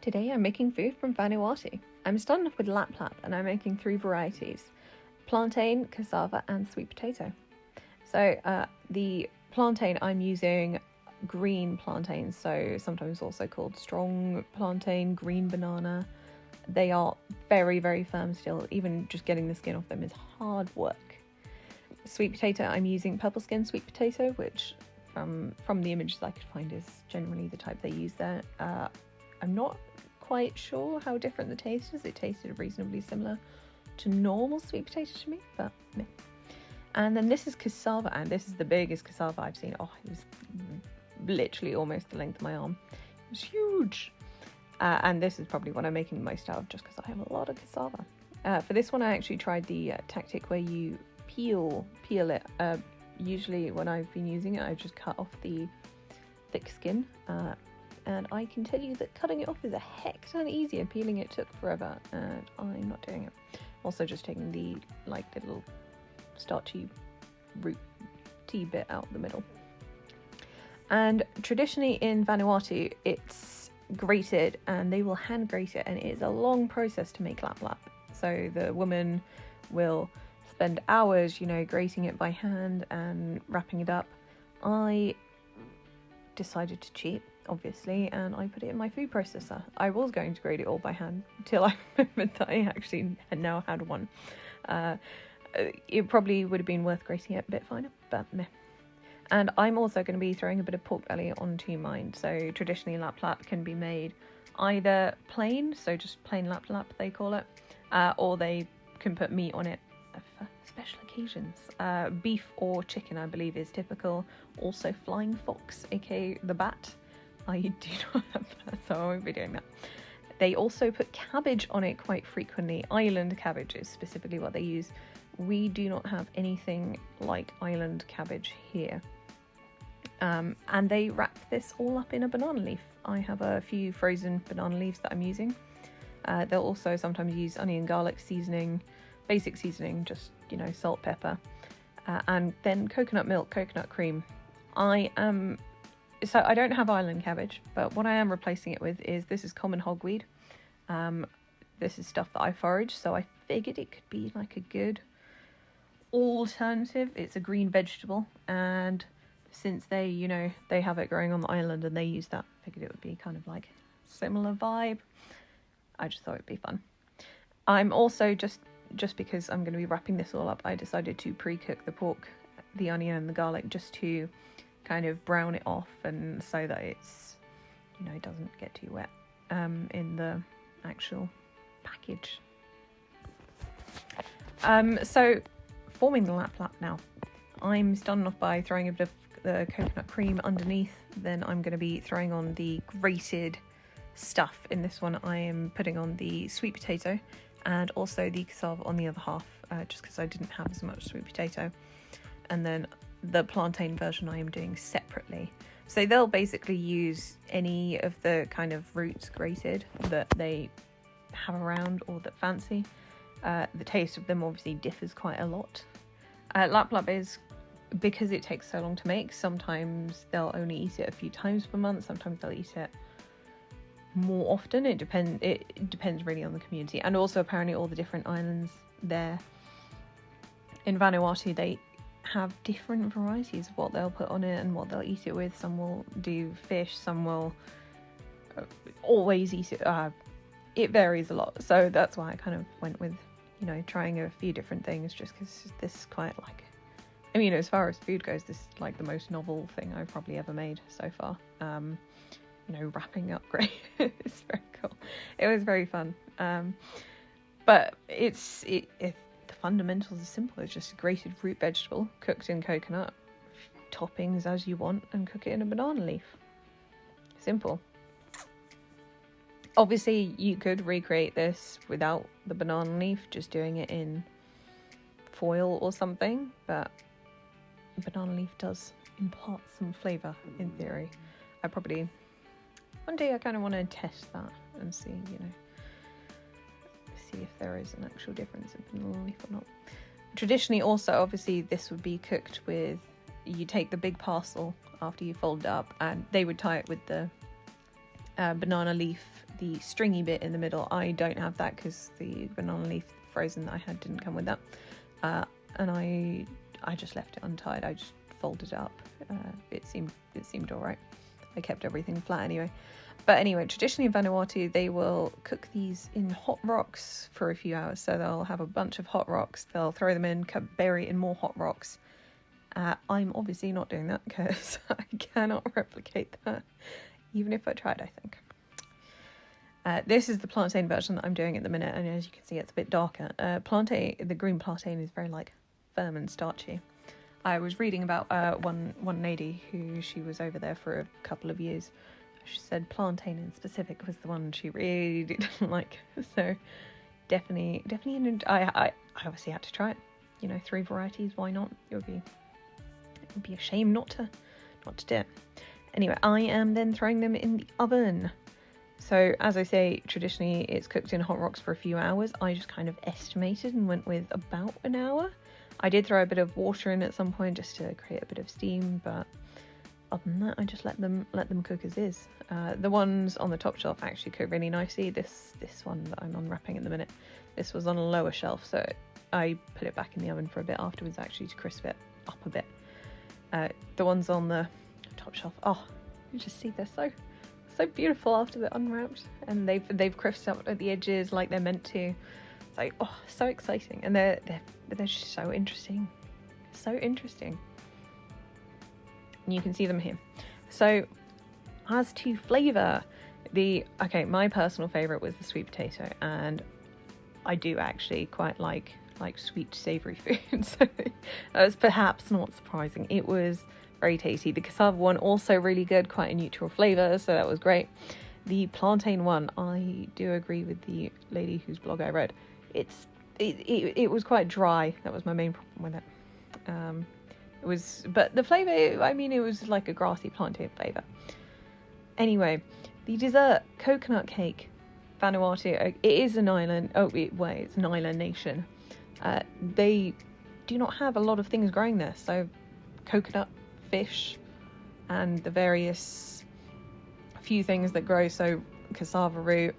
Today I'm making food from Vanuatu. I'm starting off with Laplap and I'm making 3 varieties: plantain, cassava and sweet potato. So the plantain, I'm using green plantains, so sometimes also called strong plantain, green banana. They are very, very firm still. Even just getting the skin off them is hard work. Sweet potato, I'm using purple skin sweet potato, which from the images I could find is generally the type they use there. I'm not quite sure how different the taste is. It tasted reasonably similar to normal sweet potato to me, but meh. And then this is cassava, and this is the biggest cassava I've seen. Oh, it was literally almost the length of my arm. It was huge. And this is probably what I'm making the most out of, just because I have a lot of cassava. For this one, I actually tried the tactic where you peel it. Usually when I've been using it, I've just cut off the thick skin. And I can tell you that cutting it off is a heck ton easier. Peeling it took forever, and I'm not doing it. Also just taking the little starchy rooty bit out the middle. And traditionally in Vanuatu, it's grated, and they will hand grate it, and it is a long process to make Laplap. So the woman will spend hours, grating it by hand and wrapping it up. I decided to cheat, obviously, and I put it in my food processor. I was going to grate it all by hand till I remembered that I actually now had one. It probably would have been worth grating it a bit finer, but meh. And I'm also going to be throwing a bit of pork belly onto mine. So traditionally Laplap can be made either plain, so just plain Laplap they call it, or they can put meat on it for special occasions. Beef or chicken, I believe, is typical. Also flying fox, aka the bat. I do not have that, so I won't be doing that. They also put cabbage on it quite frequently. Island cabbage is specifically what they use. We do not have anything like island cabbage here. And they wrap this all up in a banana leaf. I have a few frozen banana leaves that I'm using. They'll also sometimes use onion, garlic seasoning, basic seasoning, just, salt, pepper, and then coconut milk, coconut cream. So I don't have island cabbage, but what I am replacing it with this is common hogweed. This is stuff that I forage, so I figured it could be like a good alternative. It's a green vegetable, and since they have it growing on the island and they use that, I figured it would be kind of like similar vibe. I just thought it'd be fun. I'm also just because I'm going to be wrapping this all up, I decided to pre-cook the pork, the onion and the garlic, just to kind of brown it off, and so that it's it doesn't get too wet in the actual package. So forming the Laplap now. I'm starting off by throwing a bit of the coconut cream underneath. Then I'm going to be throwing on the grated stuff. In this one I am putting on the sweet potato and also the cassava on the other half, just because I didn't have as much sweet potato. And then the plantain version I am doing separately. So they'll basically use any of the kind of roots grated that they have around or that fancy. The taste of them obviously differs quite a lot. Laplap is, because it takes so long to make, sometimes they'll only eat it a few times per month, sometimes they'll eat it more often. It depends really on the community, and also apparently all the different islands there in Vanuatu, they have different varieties of what they'll put on it and what they'll eat it with. Some will do fish, some will always eat it. It varies a lot, so that's why I kind of went with trying a few different things, just because this is quite as far as food goes, this is like the most novel thing I've probably ever made so far. Wrapping up great. It's very cool. It was very fun. But the fundamentals are simple. It's just a grated root vegetable cooked in coconut, toppings as you want, and cook it in a banana leaf. Simple. Obviously you could recreate this without the banana leaf, just doing it in foil or something, but banana leaf does impart some flavour in theory. One day I kind of want to test that and see if there is an actual difference in banana leaf or not. Traditionally also, obviously, this would be cooked with, you take the big parcel after you fold it up, and they would tie it with the banana leaf, the stringy bit in the middle. I don't have that because the banana leaf frozen that I had didn't come with that, and I just left it untied. I just folded it up. It seemed all right. I kept everything flat anyway. But anyway, traditionally in Vanuatu, they will cook these in hot rocks for a few hours. So they'll have a bunch of hot rocks. They'll throw them in, bury it in more hot rocks. I'm obviously not doing that because I cannot replicate that, even if I tried, I think. This is the plantain version that I'm doing at the minute, and as you can see, it's a bit darker. The green plantain is very firm and starchy. I was reading about one lady she was over there for a couple of years. She said plantain in specific was the one she really didn't like. So definitely, I obviously had to try it. 3 varieties. Why not? It would be a shame not to do it. Anyway, I am then throwing them in the oven. So as I say, traditionally it's cooked in hot rocks for a few hours. I just kind of estimated and went with about an hour. I did throw a bit of water in at some point just to create a bit of steam, but other than that, I just let them cook as is. The ones on the top shelf actually cook really nicely. This one that I'm unwrapping at the minute, this was on a lower shelf, so I put it back in the oven for a bit afterwards actually to crisp it up a bit. The ones on the top shelf, you just see they're so beautiful after they're unwrapped, and they've crisped up at the edges like they're meant to. It's like, so exciting, and they're just so interesting. And you can see them here. So as to flavour, my personal favourite was the sweet potato, and I do actually quite like sweet savoury food, so that was perhaps not surprising. It was very tasty. The cassava one also really good, quite a neutral flavour, so that was great. The plantain one, I do agree with the lady whose blog I read. It was quite dry. That was my main problem with it. But the flavour, it was like a grassy plantain flavour. Anyway, the dessert, coconut cake. Vanuatu, it is an island. It's an island nation. They do not have a lot of things growing there, so coconut, fish, and the various few things that grow, so cassava root,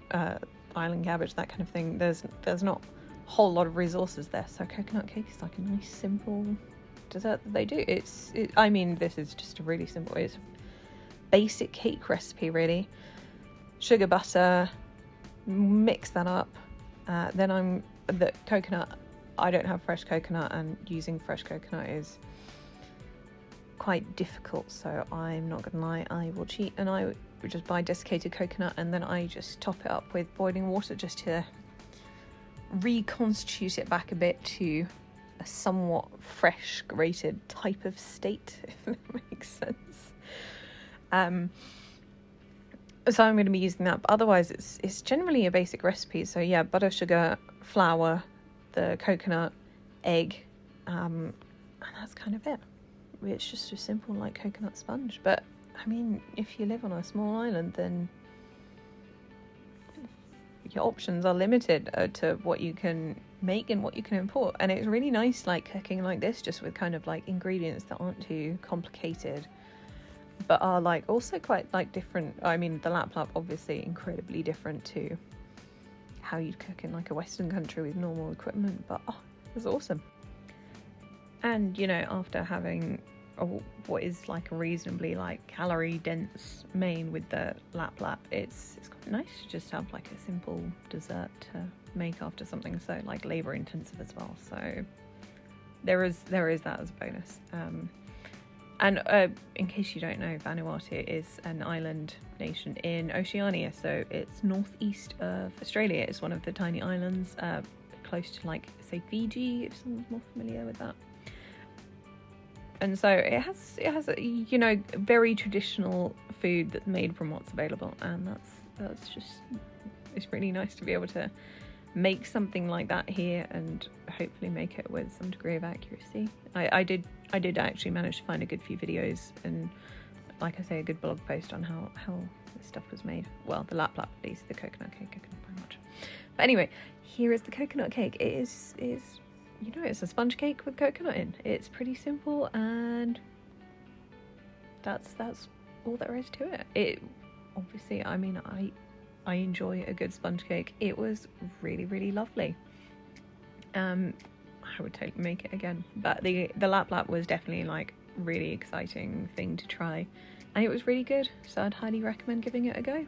island cabbage, that kind of thing. There's not a whole lot of resources there, so coconut cake is like a nice simple dessert that they do. This is just a really simple, it's a basic cake recipe really. Sugar, butter, mix that up. Then the coconut, I don't have fresh coconut, and using fresh coconut is quite difficult, so I'm not gonna lie, I will cheat and I would just buy desiccated coconut, and then I just top it up with boiling water just to reconstitute it back a bit to a somewhat fresh grated type of state, if that makes sense. So I'm going to be using that, but otherwise it's generally a basic recipe. So yeah, butter, sugar, flour, the coconut, egg, and that's kind of it. It's just a simple coconut sponge. But if you live on a small island, then your options are limited to what you can make and what you can import. And it's really nice cooking like this, just with kind of ingredients that aren't too complicated, but are also quite different. The Laplap obviously incredibly different to how you'd cook in a Western country with normal equipment, but it was awesome. And after having what is a reasonably calorie dense main with the Laplap, it's quite nice to just have a simple dessert to make after something so labor intensive as well. So there is that as a bonus. And in case you don't know, Vanuatu is an island nation in Oceania, so it's northeast of Australia. It's one of the tiny islands, close to say Fiji, if someone's more familiar with that. And so it has a, very traditional food that's made from what's available, and that's just, it's really nice to be able to make something like that here and hopefully make it with some degree of accuracy. I did actually manage to find a good few videos and, like I say, a good blog post on how this stuff was made. Well, the Laplap at least, the coconut cake I couldn't find much. But anyway, here is the coconut cake. It is it's a sponge cake with coconut in. It's pretty simple, and that's all there is to it. It obviously, I I enjoy a good sponge cake. It was really, really lovely. I would totally make it again, but the Laplap was definitely like really exciting thing to try, and it was really good, so I'd highly recommend giving it a go.